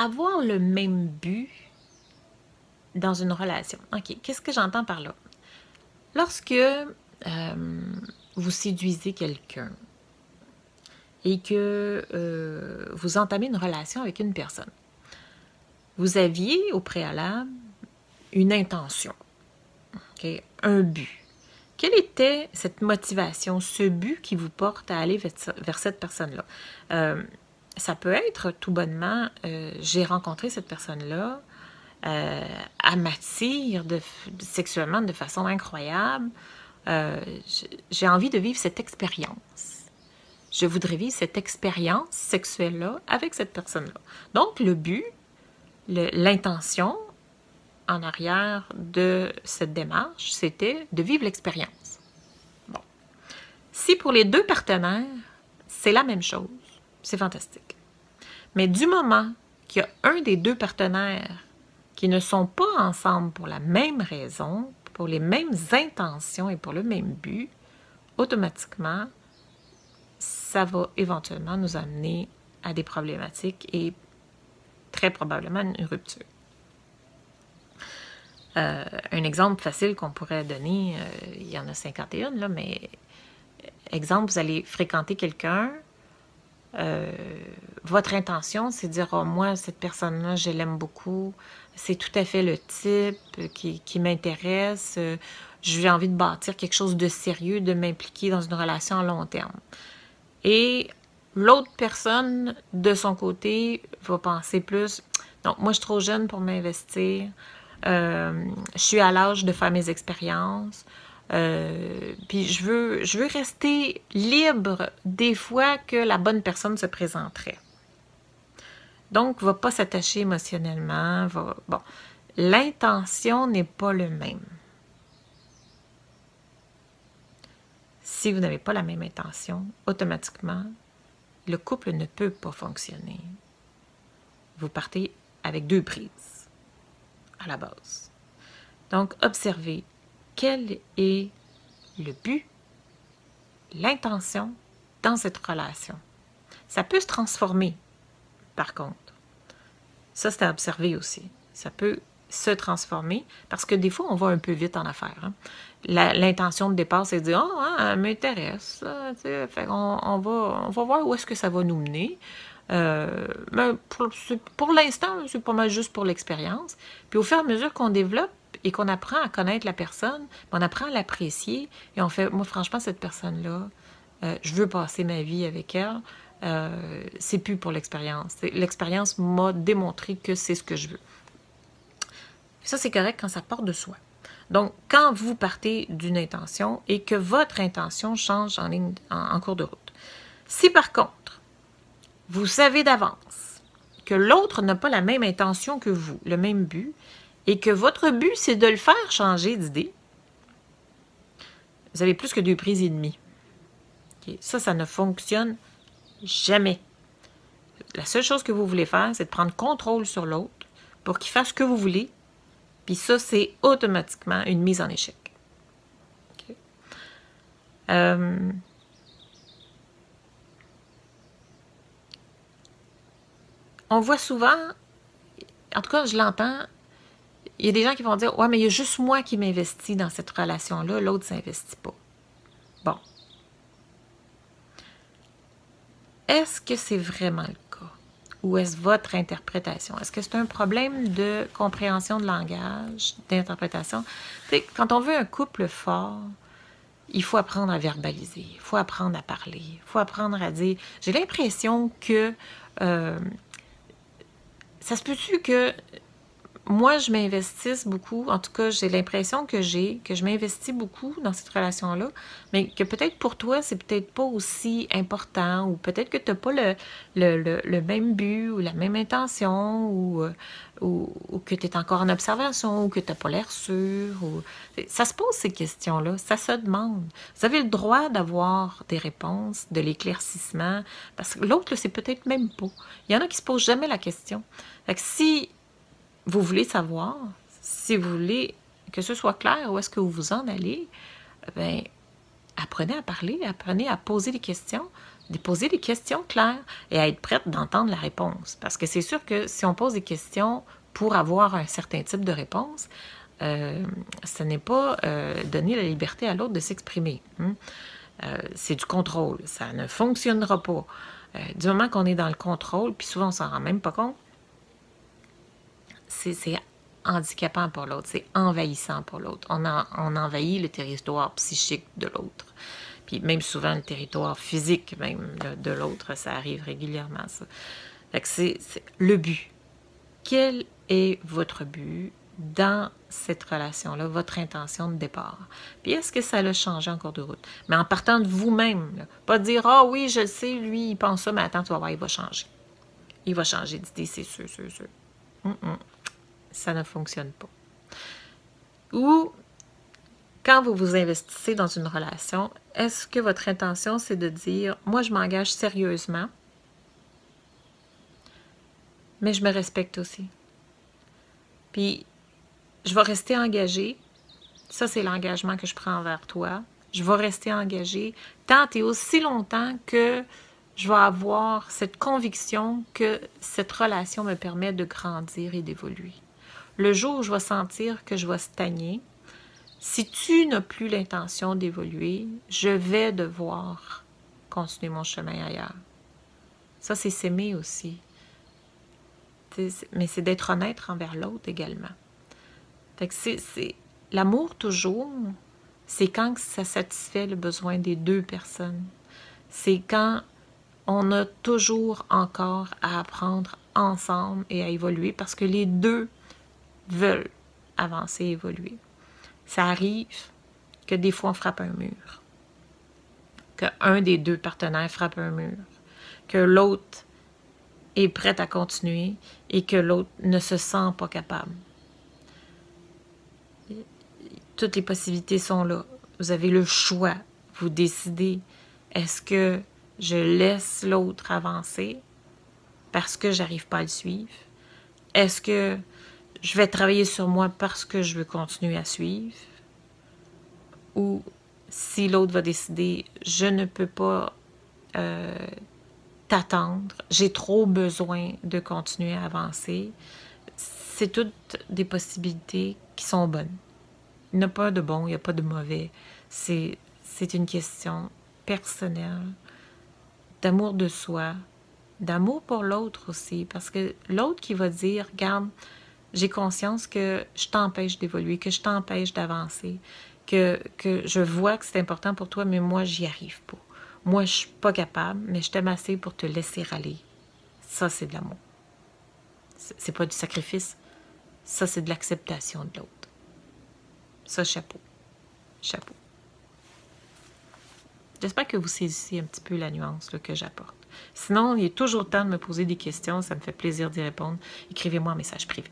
avoir le même but dans une relation. OK, qu'est-ce que j'entends par là? Lorsque vous séduisez quelqu'un et que vous entamez une relation avec une personne, vous aviez au préalable une intention, okay? Un but. Quelle était cette motivation, ce but qui vous porte à aller vers cette personne-là? Ça peut être tout bonnement, j'ai rencontré cette personne-là, elle m'attire sexuellement de façon incroyable, j'ai envie de vivre cette expérience. Je voudrais vivre cette expérience sexuelle-là avec cette personne-là. Donc, le but, l'intention en arrière de cette démarche, c'était de vivre l'expérience. Bon. Si pour les deux partenaires, c'est la même chose, c'est fantastique. Mais du moment qu'il y a un des deux partenaires qui ne sont pas ensemble pour la même raison, pour les mêmes intentions et pour le même but, automatiquement, ça va éventuellement nous amener à des problématiques et très probablement une rupture. Un exemple facile qu'on pourrait donner, il y en a 51, là, mais exemple, vous allez fréquenter quelqu'un, votre intention, c'est de dire « Oh, moi, cette personne-là, je l'aime beaucoup, c'est tout à fait le type qui m'intéresse, j'ai envie de bâtir quelque chose de sérieux, de m'impliquer dans une relation à long terme. » Et l'autre personne, de son côté, va penser plus « Non, moi, je suis trop jeune pour m'investir, je suis à l'âge de faire mes expériences, puis je veux rester libre des fois que la bonne personne se présenterait. » Donc, ne va pas s'attacher émotionnellement. Bon, l'intention n'est pas le même. Si vous n'avez pas la même intention, automatiquement, le couple ne peut pas fonctionner. Vous partez avec deux prises à la base. Donc, observez quel est le but, l'intention dans cette relation. Ça peut se transformer, par contre. Ça, c'est à observer aussi. Ça peut se transformer parce que des fois, on va un peu vite en affaires. Hein. L'intention de départ, c'est de dire « Ah, oh, elle m'intéresse. » on va voir où est-ce que ça va nous mener. Mais pour l'instant, c'est pas mal juste pour l'expérience. Puis au fur et à mesure qu'on développe et qu'on apprend à connaître la personne, on apprend à l'apprécier et on fait, moi franchement, cette personne-là, je veux passer ma vie avec elle. C'est plus pour l'expérience. L'expérience m'a démontré que c'est ce que je veux. Ça, c'est correct quand ça part de soi. Donc, quand vous partez d'une intention et que votre intention change en cours de route. Si par contre, vous savez d'avance que l'autre n'a pas la même intention que vous, le même but, et que votre but, c'est de le faire changer d'idée, vous avez plus que deux prises et demie. Okay? Ça ne fonctionne jamais. La seule chose que vous voulez faire, c'est de prendre contrôle sur l'autre pour qu'il fasse ce que vous voulez. Puis ça, c'est automatiquement une mise en échec. Okay. On voit souvent, en tout cas, je l'entends, il y a des gens qui vont dire « Ouais, mais il y a juste moi qui m'investis dans cette relation-là, l'autre ne s'investit pas. » Bon. Est-ce que c'est vraiment le cas? Ou est-ce votre interprétation? Est-ce que c'est un problème de compréhension de langage, d'interprétation? Quand on veut un couple fort, il faut apprendre à verbaliser, il faut apprendre à parler, il faut apprendre à dire... J'ai l'impression que... ça se peut-tu que moi, je m'investisse beaucoup, en tout cas, j'ai l'impression que je m'investis beaucoup dans cette relation-là, mais que peut-être pour toi, c'est peut-être pas aussi important, ou peut-être que tu n'as pas le même but, ou la même intention, ou que tu es encore en observation, ou que tu n'as pas l'air sûr. Ça se pose ces questions-là, ça se demande. Vous avez le droit d'avoir des réponses, de l'éclaircissement, parce que l'autre, c'est peut-être même pas. Il y en a qui se posent jamais la question. Fait que si vous voulez savoir, si vous voulez que ce soit clair où est-ce que vous vous en allez, bien, apprenez à parler, apprenez à poser des questions, de poser des questions claires et à être prête d'entendre la réponse. Parce que c'est sûr que si on pose des questions pour avoir un certain type de réponse, ce n'est pas donner la liberté à l'autre de s'exprimer. C'est du contrôle. Ça ne fonctionnera pas. Du moment qu'on est dans le contrôle, puis souvent on s'en rend même pas compte, c'est handicapant pour l'autre, c'est envahissant pour l'autre. On envahit le territoire psychique de l'autre. Puis même souvent le territoire physique même de l'autre, ça arrive régulièrement, ça. Fait que c'est le but. Quel est votre but dans cette relation-là, votre intention de départ? Puis est-ce que ça l'a changé en cours de route? Mais en partant de vous-même, pas dire « Ah oui, je le sais, lui, il pense ça, mais attends, tu vas voir, il va changer. Il va changer d'idée, c'est sûr, sûr, sûr. » Ça ne fonctionne pas. Ou, quand vous vous investissez dans une relation, est-ce que votre intention, c'est de dire « Moi, je m'engage sérieusement, mais je me respecte aussi. Puis, je vais rester engagée. Ça, c'est l'engagement que je prends envers toi. Je vais rester engagée tant et aussi longtemps que je vais avoir cette conviction que cette relation me permet de grandir et d'évoluer. Le jour où je vais sentir que je vais stagner, si tu n'as plus l'intention d'évoluer, je vais devoir continuer mon chemin ailleurs. Ça, c'est s'aimer aussi. Mais c'est d'être honnête envers l'autre également. Fait que c'est l'amour toujours, c'est quand ça satisfait le besoin des deux personnes. C'est quand on a toujours encore à apprendre ensemble et à évoluer parce que les deux veulent avancer et évoluer. Ça arrive que des fois on frappe un mur, qu'un des deux partenaires frappe un mur, que l'autre est prêt à continuer et que l'autre ne se sent pas capable. Toutes les possibilités sont là. Vous avez le choix. Vous décidez, est-ce que je laisse l'autre avancer parce que j'arrive pas à le suivre? Est-ce que je vais travailler sur moi parce que je veux continuer à suivre? Ou si l'autre va décider, je ne peux pas t'attendre, j'ai trop besoin de continuer à avancer. C'est toutes des possibilités qui sont bonnes. Il n'y a pas de bon, il n'y a pas de mauvais. C'est une question personnelle, d'amour de soi, d'amour pour l'autre aussi. Parce que l'autre qui va dire, regarde, j'ai conscience que je t'empêche d'évoluer, que je t'empêche d'avancer, que je vois que c'est important pour toi, mais moi, j'y arrive pas. Moi, je suis pas capable, mais je t'aime assez pour te laisser aller. Ça, c'est de l'amour. C'est pas du sacrifice. Ça, c'est de l'acceptation de l'autre. Ça, chapeau. Chapeau. J'espère que vous saisissez un petit peu la nuance là, que j'apporte. Sinon, il est toujours temps de me poser des questions. Ça me fait plaisir d'y répondre. Écrivez-moi un message privé.